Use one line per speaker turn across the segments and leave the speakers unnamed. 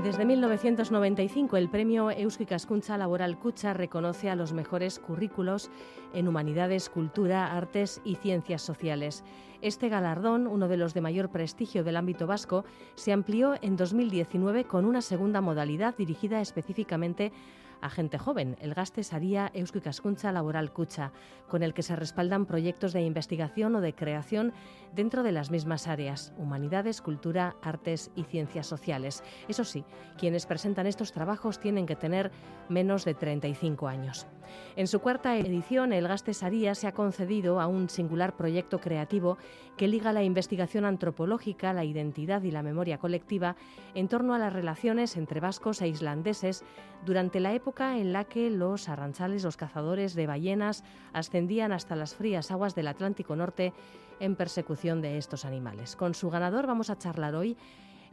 Desde 1995, el premio Eusko Ikaskuntza Laboral Kutxa reconoce a los mejores currículos en humanidades, cultura, artes y ciencias sociales. Este galardón, uno de los de mayor prestigio del ámbito vasco, se amplió en 2019 con una segunda modalidad dirigida específicamente a gente joven, el Gazte Saria Eusko Ikaskuntza Laboral Kutxa, con el que se respaldan proyectos de investigación o de creación dentro de las mismas áreas, humanidades, cultura, artes y ciencias sociales. Eso sí, quienes presentan estos trabajos tienen que tener menos de 35 años. En su cuarta edición, el Gazte Saria se ha concedido a un singular proyecto creativo que liga la investigación antropológica, la identidad y la memoria colectiva en torno a las relaciones entre vascos e islandeses durante la época en la que los arrantzales, los cazadores de ballenas, ascendían hasta las frías aguas del Atlántico Norte en persecución de estos animales. Con su ganador vamos a charlar hoy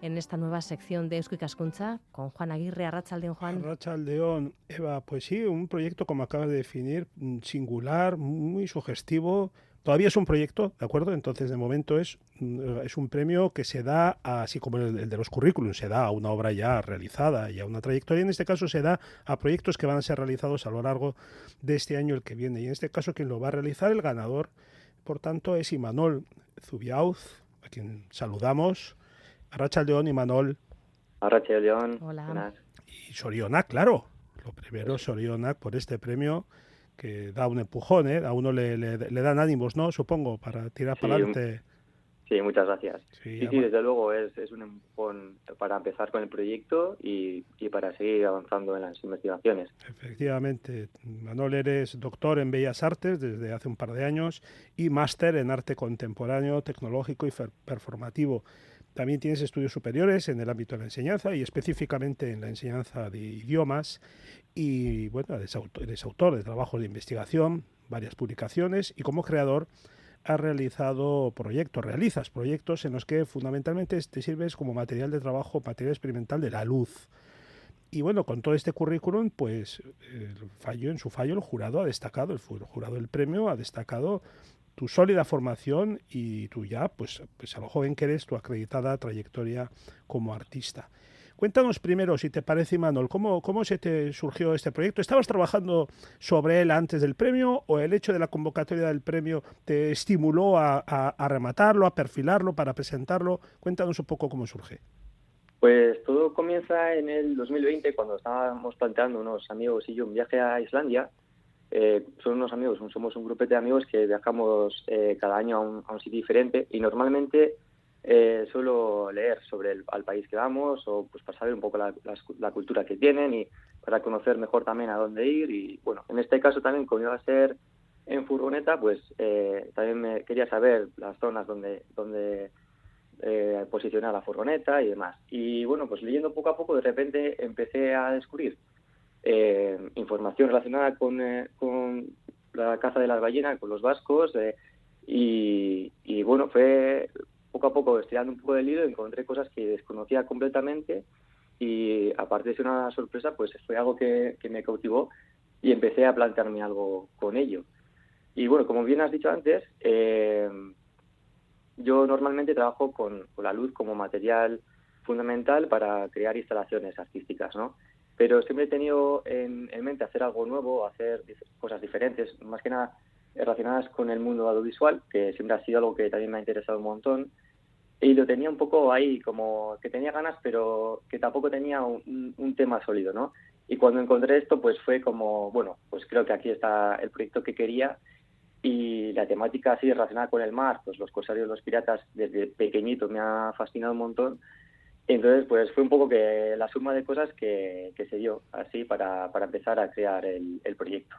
en esta nueva sección de Eusko Ikaskuntza con Juan Aguirre. Arratsaldeon, Juan.
Arratsaldeon, Eva. Pues sí, un proyecto, como acabas de definir, singular, muy sugestivo. Todavía es un proyecto, ¿de acuerdo? Entonces, de momento es un premio que se da, así como el de los currículums, se da a una obra ya realizada y a una trayectoria. En este caso se da a proyectos que van a ser realizados a lo largo de este año, el que viene. Y en este caso, quien lo va a realizar, el ganador, por tanto, es Imanol Zubiauz, a quien saludamos. Arratsaldeon, Imanol.
Arratsaldeon.
Hola.
Buenas.
Y Sorionak, claro. Lo primero, Sorionak, por este premio que da un empujón, ¿eh? A uno le dan ánimos, ¿no? Supongo, para tirar para adelante.
Sí, muchas gracias.
Sí,
Desde luego es un empujón para empezar con el proyecto y para seguir avanzando en las investigaciones.
Efectivamente. Imanol, eres doctor en Bellas Artes desde hace un par de años y máster en arte contemporáneo, tecnológico y performativo. También tienes estudios superiores en el ámbito de la enseñanza y específicamente en la enseñanza de idiomas. Y bueno, eres autor de trabajos de investigación, varias publicaciones, y como creador realizas proyectos en los que fundamentalmente te sirves como material de trabajo, material experimental de la luz. Y bueno, con todo este currículum, pues en su fallo el jurado el jurado del premio ha destacado tu sólida formación y tu ya, pues a lo joven que eres, tu acreditada trayectoria como artista. Cuéntanos primero, si te parece, Imanol, ¿cómo se te surgió este proyecto? ¿Estabas trabajando sobre él antes del premio o el hecho de la convocatoria del premio te estimuló a rematarlo, a perfilarlo, para presentarlo? Cuéntanos un poco cómo surge.
Pues todo comienza en el 2020, cuando estábamos planteando unos amigos y yo un viaje a Islandia. Son unos amigos, somos un grupete de amigos que viajamos cada año a un sitio diferente y normalmente suelo leer sobre al país que vamos o pues para saber un poco la cultura que tienen y para conocer mejor también a dónde ir. Y bueno, en este caso también, como iba a ser en furgoneta, pues también me quería saber las zonas donde posicionar la furgoneta y demás. Y bueno, pues leyendo poco a poco de repente empecé a descubrir información relacionada con la caza de las ballenas, con los vascos, y bueno, fue poco a poco estirando un poco del hilo, encontré cosas que desconocía completamente y aparte de ser una sorpresa, pues fue algo que me cautivó y empecé a plantearme algo con ello. Y bueno, como bien has dicho antes, yo normalmente trabajo con la luz como material fundamental para crear instalaciones artísticas, ¿no? Pero siempre he tenido en mente hacer algo nuevo, hacer cosas diferentes, más que nada relacionadas con el mundo audiovisual, que siempre ha sido algo que también me ha interesado un montón. Y lo tenía un poco ahí, como que tenía ganas, pero que tampoco tenía un tema sólido, ¿no? Y cuando encontré esto, pues fue como, bueno, pues creo que aquí está el proyecto que quería. Y la temática así relacionada con el mar, pues los corsarios, los piratas, desde pequeñito me ha fascinado un montón. Entonces, pues fue un poco que la suma de cosas que se dio así para empezar a crear el proyecto.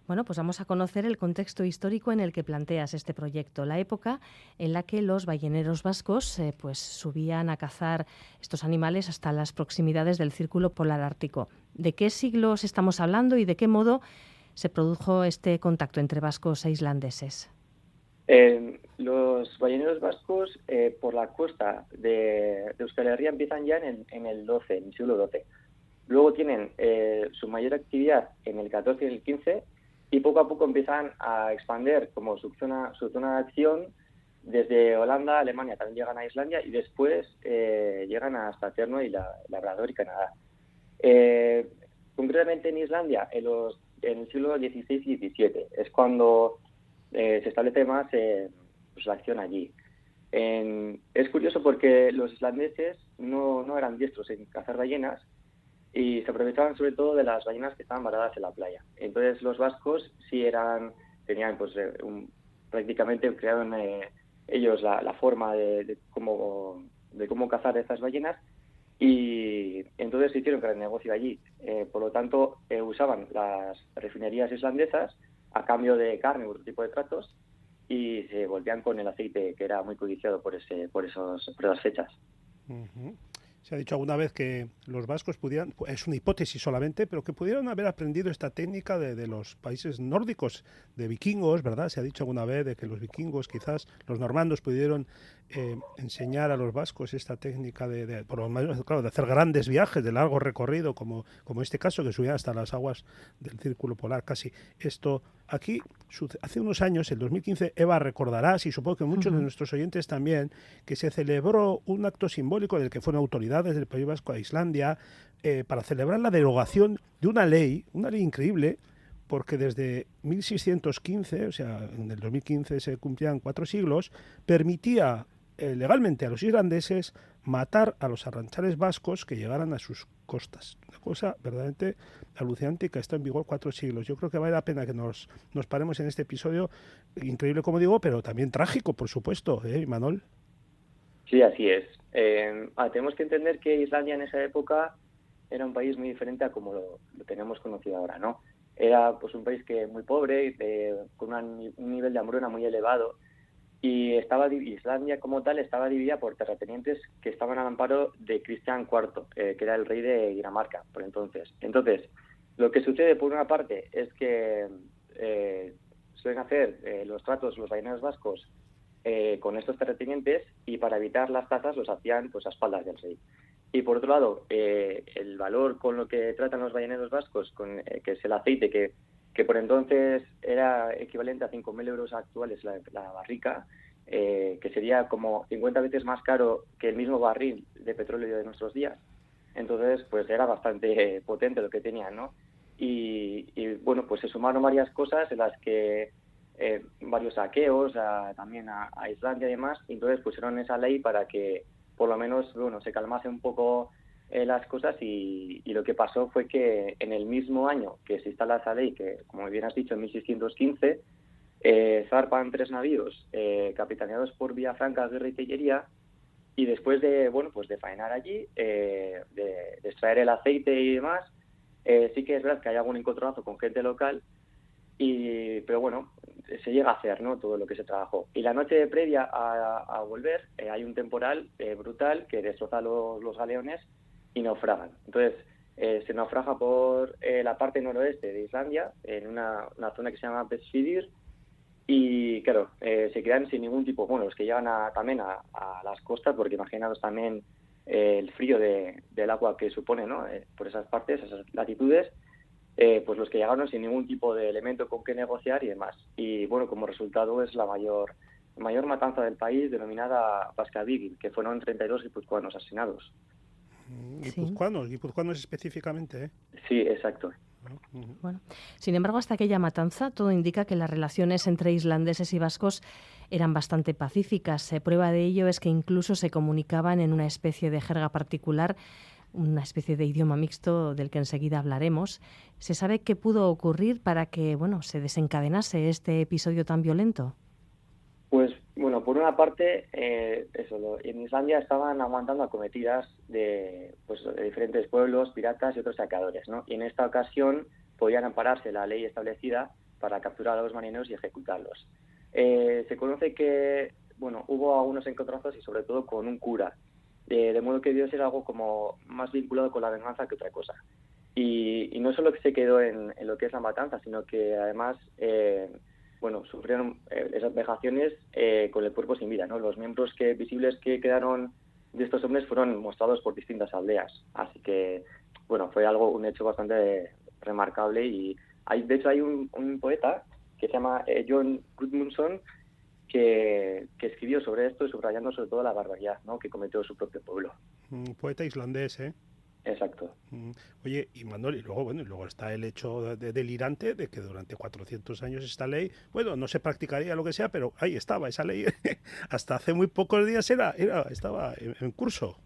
Bueno, pues vamos a conocer el contexto histórico en el que planteas este proyecto, la época en la que los balleneros vascos pues subían a cazar estos animales hasta las proximidades del Círculo Polar Ártico. ¿De qué siglos estamos hablando y de qué modo se produjo este contacto entre vascos e islandeses?
Los balleneros vascos por la costa de Euskal Herria empiezan ya en el siglo XII. Luego tienen su mayor actividad en el XIV y el XV y poco a poco empiezan a expandir como su zona de acción Desde Holanda, Alemania también llegan a Islandia y después llegan hasta Terno y Labrador y Canadá. Concretamente en Islandia, en el siglo XVI y XVII, es cuando se establece más pues la acción allí. Es curioso porque los islandeses no eran diestros en cazar ballenas y se aprovechaban sobre todo de las ballenas que estaban varadas en la playa. Entonces los vascos sí tenían pues prácticamente crearon ellos la forma de cómo cazar estas ballenas y entonces se hicieron gran negocio allí. Por lo tanto, usaban las refinerías islandesas a cambio de carne u otro tipo de tratos y se volvían con el aceite que era muy codiciado por esas fechas.
Uh-huh. Se ha dicho alguna vez que los vascos pudieran, es una hipótesis solamente, pero que pudieran haber aprendido esta técnica de los países nórdicos, de vikingos, ¿verdad? Se ha dicho alguna vez de que los vikingos, quizás los normandos, pudieron enseñar a los vascos esta técnica por lo menos, claro, de hacer grandes viajes de largo recorrido, como este caso, que subía hasta las aguas del Círculo Polar, casi. Esto, aquí, hace unos años, el 2015, Eva, recordarás, y supongo que muchos de nuestros oyentes también, que se celebró un acto simbólico del que fueron autoridades del País Vasco a Islandia, para celebrar la derogación de una ley increíble, porque desde 1615, o sea, en el 2015 se cumplían 4 siglos, permitía legalmente a los islandeses matar a los arranchales vascos que llegaran a sus costas. Una cosa verdaderamente alucinante que está en vigor 4 siglos. Yo creo que vale la pena que nos paremos en este episodio, increíble como digo, pero también trágico, por supuesto, Imanol.
Sí, así es. Tenemos que entender que Islandia en esa época era un país muy diferente a como lo tenemos conocido ahora, ¿no? Era pues un país muy pobre, con un nivel de hambruna muy elevado, y Islandia como tal estaba dividida por terratenientes que estaban al amparo de Cristian IV, que era el rey de Dinamarca por entonces. Entonces, lo que sucede por una parte es que suelen hacer los tratos los balleneros vascos con estos terratenientes, y para evitar las tasas los hacían pues a espaldas del rey. Y por otro lado, el valor con lo que tratan los balleneros vascos, que es el aceite, que por entonces era equivalente a 5.000 euros actuales la barrica, que sería como 50 veces más caro que el mismo barril de petróleo de nuestros días. Entonces, pues era bastante potente lo que tenían, ¿no? Y bueno, pues se sumaron varias cosas en las que varios saqueos también a Islandia y demás, y entonces pusieron esa ley para que por lo menos se calmase un poco las cosas, y lo que pasó fue que en el mismo año que se instala esa ley, que como bien has dicho en 1615, zarpan 3 navíos capitaneados por Villafranca, Guerra y Tellería, y después de faenar allí, de extraer el aceite y demás, sí que es verdad que hay algún encontronazo con gente local, pero bueno, se llega a hacer, ¿no?, todo lo que se trabajó. Y la noche previa a volver hay un temporal brutal que destroza los galeones y naufragan. Entonces, se naufraga por la parte noroeste de Islandia, en una zona que se llama Vestfirðir, y claro, se quedan sin ningún tipo, los que llegan también a las costas, porque imaginaos también el frío del agua que supone, ¿no?, por esas partes, esas latitudes, pues los que llegaron sin ningún tipo de elemento con que negociar y demás. Y bueno, como resultado es la mayor matanza del país, denominada Paskavik, que fueron 32 guipuzcoanos asesinados.
Guipuzcoanos específicamente, ¿eh?
Sí, exacto.
Bueno, sin embargo, hasta aquella matanza, todo indica que las relaciones entre islandeses y vascos eran bastante pacíficas. Prueba de ello es que incluso se comunicaban en una especie de jerga particular, una especie de idioma mixto del que enseguida hablaremos. ¿Se sabe qué pudo ocurrir para que se desencadenase este episodio tan violento?
Pues bueno, por una parte, en Islandia estaban aguantando acometidas de diferentes pueblos, piratas y otros saqueadores, ¿no? Y en esta ocasión podían ampararse la ley establecida para capturar a los marineros y ejecutarlos. Se conoce que hubo algunos encontronazos y sobre todo con un cura, de modo que Dios era algo como más vinculado con la venganza que otra cosa. Y no solo que se quedó en lo que es la matanza, sino que además sufrieron esas vejaciones con el cuerpo sin vida, ¿no? Los miembros visibles que quedaron de estos hombres fueron mostrados por distintas aldeas. Así que, fue un hecho bastante remarcable. Y de hecho hay un poeta que se llama John Gudmundsson, que escribió sobre esto, subrayando sobre todo la barbaridad, ¿no?, que cometió su propio pueblo.
Poeta islandés, ¿eh?
Exacto.
Oye, y Manuel, y luego está el hecho delirante de que durante 400 años esta ley, bueno, no se practicaría lo que sea, pero ahí estaba esa ley. Hasta hace muy pocos días estaba en curso.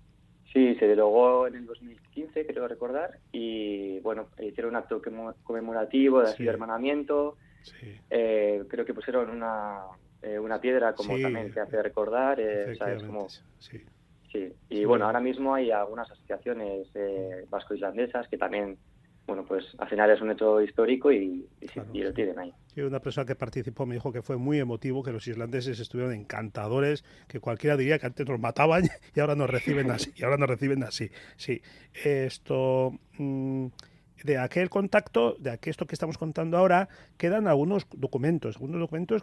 Sí, se derogó en el 2015, creo recordar, y bueno, hicieron un acto conmemorativo de así de hermanamiento.
Sí.
Creo que pusieron una piedra como también que hace recordar, ¿sabes? Como,
sí.
Sí, y bueno, ahora mismo hay algunas asociaciones vasco-islandesas que también, bueno, pues al final es un hecho histórico y lo tienen ahí.
Sí, una persona que participó me dijo que fue muy emotivo, que los islandeses estuvieron encantadores, que cualquiera diría que antes nos mataban y ahora nos reciben así. Sí, esto... de aquel contacto, esto que estamos contando ahora, quedan algunos documentos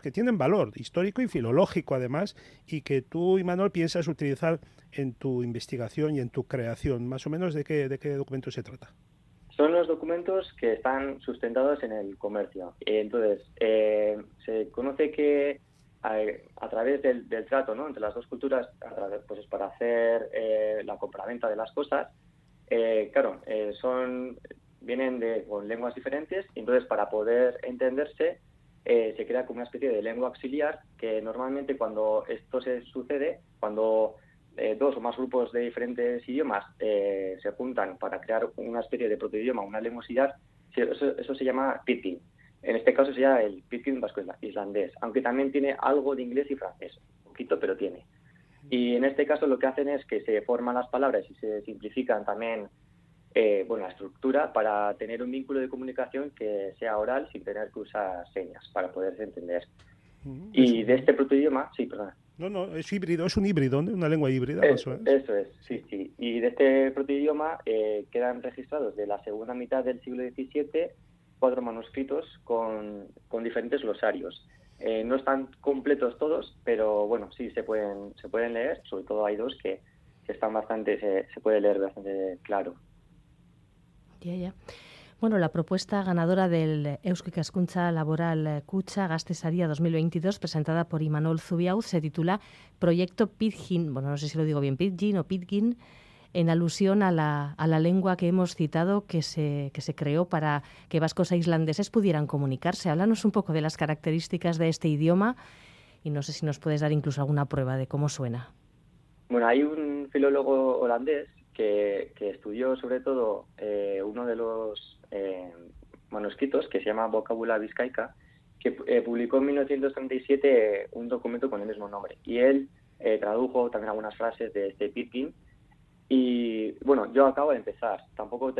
que tienen valor histórico y filológico además, y que tú, Imanol, piensas utilizar en tu investigación y en tu creación. Más o menos, ¿de qué documento se trata?
Son los documentos que están sustentados en el comercio. Entonces, se conoce que a través del trato, ¿no?, entre las dos culturas, pues para hacer la compraventa de las cosas, vienen con lenguas diferentes, y entonces para poder entenderse se crea como una especie de lengua auxiliar que normalmente cuando esto se sucede, cuando dos o más grupos de diferentes idiomas se juntan para crear una especie de protoidioma, una lengua auxiliar, eso se llama pitkin. En este caso sería el pitkin vasco-islandés, aunque también tiene algo de inglés y francés, un poquito, pero tiene. Y en este caso lo que hacen es que se forman las palabras y se simplifican también la estructura para tener un vínculo de comunicación que sea oral sin tener que usar señas para poderse entender. Y de este protoidioma, sí, perdón.
No, es híbrido, es un híbrido, una lengua híbrida.
Eso es, sí. Y de este protoidioma quedan registrados de la segunda mitad del siglo XVII 4 manuscritos con diferentes glosarios. No están completos todos, pero bueno, sí se pueden leer. Sobre todo hay 2 que están bastante, se puede leer bastante claro.
Ya. Bueno, la propuesta ganadora del Eusko Ikaskuntza Laboral Kutxa Gazte Saria 2022, presentada por Imanol Zubiauz, se titula Proyecto Pidgin, bueno, no sé si lo digo bien, Pidgin o Pidgin, en alusión a la lengua que hemos citado, que se creó para que vascos e islandeses pudieran comunicarse. Háblanos un poco de las características de este idioma y no sé si nos puedes dar incluso alguna prueba de cómo suena.
Bueno, hay un filólogo holandés que estudió sobre todo uno de los manuscritos que se llama Vocabula Vizcaica, que publicó en 1937 un documento con el mismo nombre. Y él tradujo también algunas frases de este Pitkin. Y bueno, yo acabo de empezar. Tampoco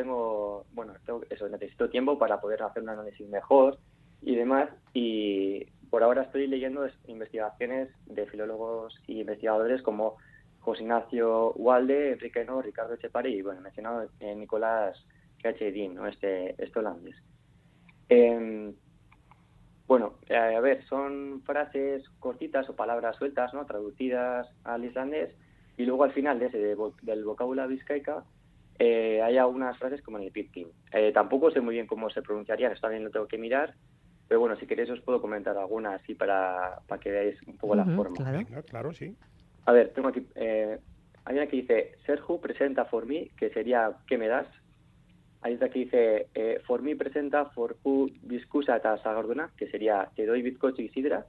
necesito tiempo para poder hacer un análisis mejor y demás. Y por ahora estoy leyendo investigaciones de filólogos y investigadores como José Ignacio Walde, Enrique No, Ricardo Echepare y, bueno, mencionado Nicolás Kjerdin, ¿no?, este holandés. Son frases cortitas o palabras sueltas, ¿no?, traducidas al islandés, y luego al final del vocabulario vizcaica hay algunas frases como en el Pitkin. Tampoco sé muy bien cómo se pronunciarían, esto también lo tengo que mirar, pero bueno, si queréis os puedo comentar algunas así para que veáis un poco la forma.
Claro. Venga, claro, sí.
A ver, tengo aquí, hay una que dice, Serju presenta for me, que sería, ¿qué me das? Hay otra que dice, for me presenta forju bizkusa eta sagarduna, que sería, te doy bizcocho y sidra.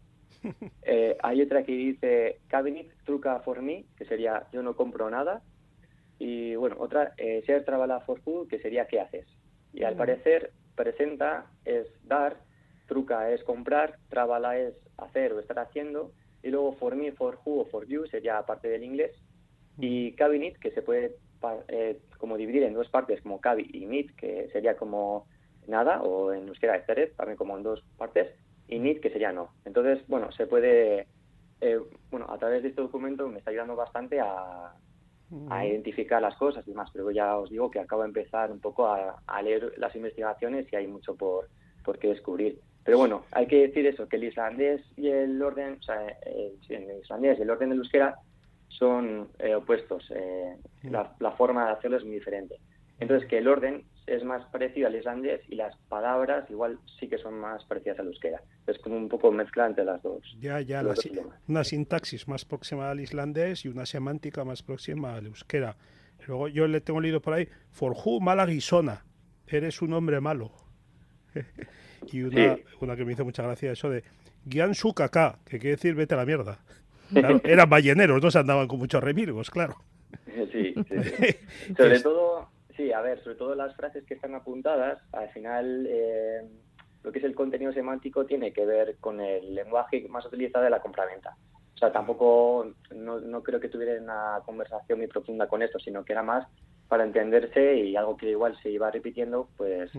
Hay otra que dice, cabinet truca for me, que sería, yo no compro nada. Y bueno, otra, ser travala forju, que sería, ¿qué haces? Y al parecer, presenta es dar, truca es comprar, travala es hacer o estar haciendo, y luego for me, for who o for you sería parte del inglés, y cabinet, que se puede como dividir en 2 partes, como cabi y nit, que sería como nada, o en euskera eceret, también como en 2 partes, y nit, que sería no. Entonces, bueno, se puede, a través de este documento me está ayudando bastante a identificar las cosas y demás, pero ya os digo que acabo de empezar un poco a leer las investigaciones y hay mucho por qué descubrir. Pero bueno, hay que decir eso, que el islandés y el orden, el islandés y el orden del euskera son opuestos. La forma de hacerlo es muy diferente. Entonces, que el orden es más parecido al islandés y las palabras igual sí que son más parecidas al euskera. Es como un poco mezcla entre las dos.
Una sintaxis más próxima al islandés y una semántica más próxima al euskera. Luego yo le tengo leído por ahí, Forjú Malaguisona, eres un hombre malo. Y una que me hizo mucha gracia, eso de Giansu Kaká, que quiere decir vete a la mierda. Claro, eran balleneros, no se andaban con muchos remilgos, claro.
Sí. Sobre todo, sobre todo las frases que están apuntadas, al final lo que es el contenido semántico tiene que ver con el lenguaje más utilizado de la compraventa. O sea, tampoco, no creo que tuviera una conversación muy profunda con esto, sino que era más para entenderse y algo que igual se iba repitiendo, pues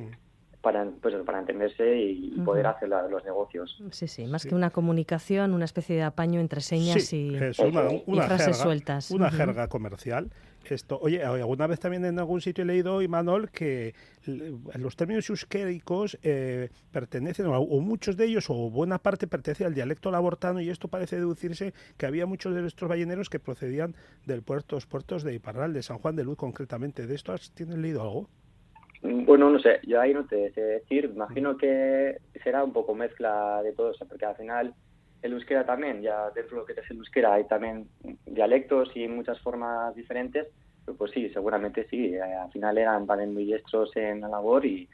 para entenderse y poder hacer los negocios.
Sí, más que una comunicación, una especie de apaño entre señas y frases
jerga,
sueltas.
Una jerga comercial. Oye, alguna vez también en algún sitio he leído, Imanol, que los términos euskéricos pertenecen, o muchos de ellos, o buena parte pertenece al dialecto labortano, y esto parece deducirse que había muchos de nuestros balleneros que procedían de los puertos de Iparral, de San Juan de Luz concretamente. ¿De esto tienes leído algo?
Bueno, no sé, yo ahí no te sé decir, imagino que será un poco mezcla de todo eso, porque al final el euskera también, ya dentro de lo que es el euskera hay también dialectos y muchas formas diferentes, pero pues sí, seguramente sí, al final eran también muy diestros en la labor y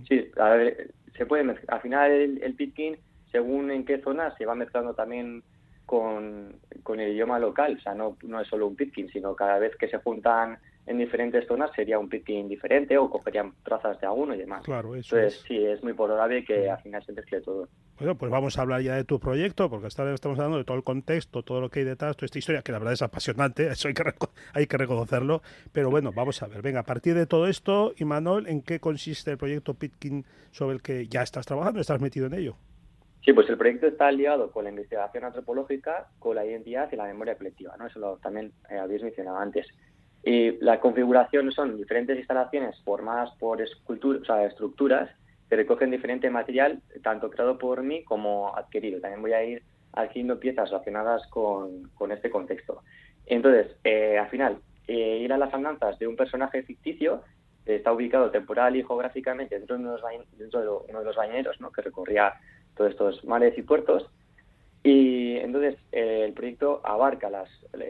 sí, a ver, se puede mezclar. Al final el pitkin, según en qué zona, se va mezclando también con el idioma local, o sea, no es solo un pitkin, sino cada vez que se juntan en diferentes zonas sería un pitkin diferente o cogerían trazas de alguno y demás.
Claro, eso
entonces sí, es muy probable que al final se mezcle todo.
Bueno, pues vamos a hablar ya de tu proyecto, porque hasta ahora estamos hablando de todo el contexto, todo lo que hay detrás, toda esta historia, que la verdad es apasionante, eso hay que reconocerlo, pero bueno, vamos a ver, venga, a partir de todo esto, Imanol, ¿en qué consiste el proyecto Pitkin sobre el que ya estás trabajando, estás metido en ello?
Sí, pues el proyecto está ligado con la investigación antropológica, con la identidad y la memoria colectiva, ¿no? Eso también habéis mencionado antes. Y la configuración son diferentes instalaciones formadas por estructuras que recogen diferente material, tanto creado por mí como adquirido. También voy a ir adquiriendo piezas relacionadas con este contexto. Entonces, al final, ir a las andanzas de un personaje ficticio está ubicado temporal y geográficamente dentro de uno de los balleneros, ¿no?, que recorría todos estos mares y puertos. Y entonces el proyecto abarca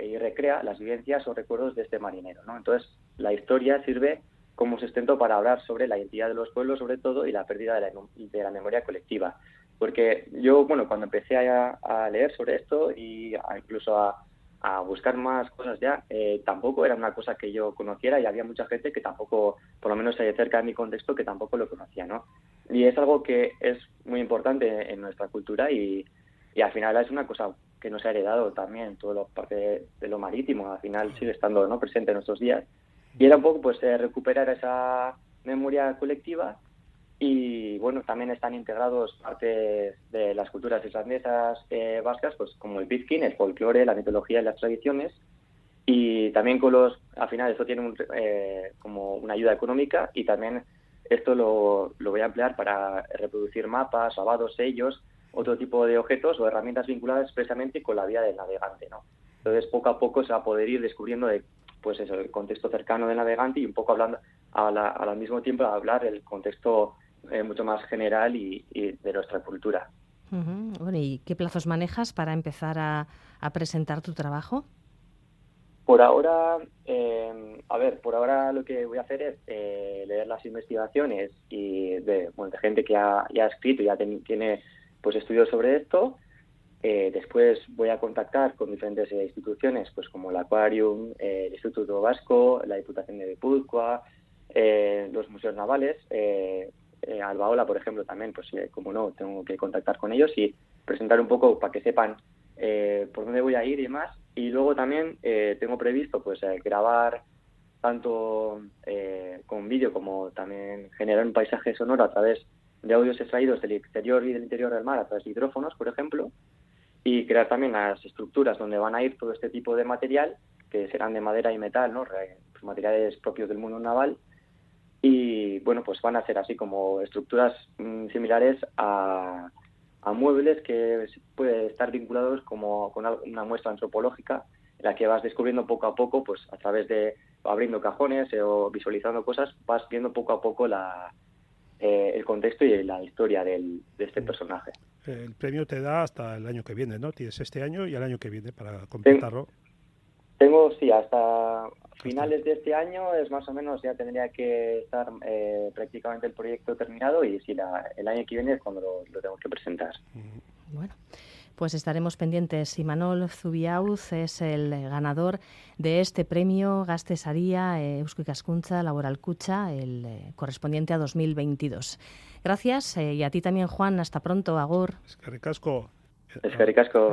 y recrea las vivencias o recuerdos de este marinero, ¿no? Entonces la historia sirve como sustento para hablar sobre la identidad de los pueblos, sobre todo, y la pérdida de la memoria colectiva. Porque yo, cuando empecé a leer sobre esto y incluso a buscar más cosas ya, tampoco era una cosa que yo conociera y había mucha gente que tampoco, por lo menos cerca de mi contexto, que tampoco lo conocía, ¿no? Y es algo que es muy importante en nuestra cultura y al final es una cosa que nos ha heredado también, toda la parte de lo marítimo, al final sigue estando, ¿no?, presente en nuestros días. Y era un poco recuperar esa memoria colectiva y también están integrados partes de las culturas islandesas, vascas, pues como el pitkin, el folclore, la mitología y las tradiciones. Y también al final esto tiene como una ayuda económica y también esto lo voy a emplear para reproducir mapas, grabados, sellos, otro tipo de objetos o herramientas vinculadas expresamente con la vida del navegante, ¿no? Entonces, poco a poco se va a poder ir descubriendo el contexto cercano del navegante y un poco hablando al mismo tiempo hablar el contexto mucho más general y de nuestra cultura.
Bueno, ¿y qué plazos manejas para empezar a presentar tu trabajo?
Por ahora, por ahora lo que voy a hacer es leer las investigaciones y de gente que ya ha escrito y ya tiene pues estudios sobre esto. Después voy a contactar con diferentes instituciones, pues como el Aquarium, el Instituto Vasco, la Diputación de Guipúzcoa, los museos navales, Albaola, por ejemplo, también, pues como no, tengo que contactar con ellos y presentar un poco para que sepan por dónde voy a ir y demás. Y luego también tengo previsto pues grabar tanto con vídeo como también generar un paisaje sonoro a través de audios extraídos del exterior y del interior del mar a través de hidrófonos, por ejemplo, y crear también las estructuras donde van a ir todo este tipo de material, que serán de madera y metal, ¿no?, pues materiales propios del mundo naval, y pues van a ser así como estructuras similares a muebles que pueden estar vinculados como con una muestra antropológica la que vas descubriendo poco a poco, pues a través de abriendo cajones o visualizando cosas, vas viendo poco a poco el contexto y la historia de este personaje.
El premio te da hasta el año que viene, ¿no? Tienes este año y el año que viene para completarlo.
Tengo, sí, hasta finales de este año es más o menos, ya tendría que estar prácticamente el proyecto terminado y sí, el año que viene es cuando lo tengo que presentar.
Bueno, pues estaremos pendientes. Imanol Zubiauz es el ganador de este premio Gazte Saria Eusko Ikaskuntza Laboral Kutxa, el correspondiente a 2022. Gracias y a ti también, Juan. Hasta pronto. Agur.
Eskerrik asko.
Eskerrik asko.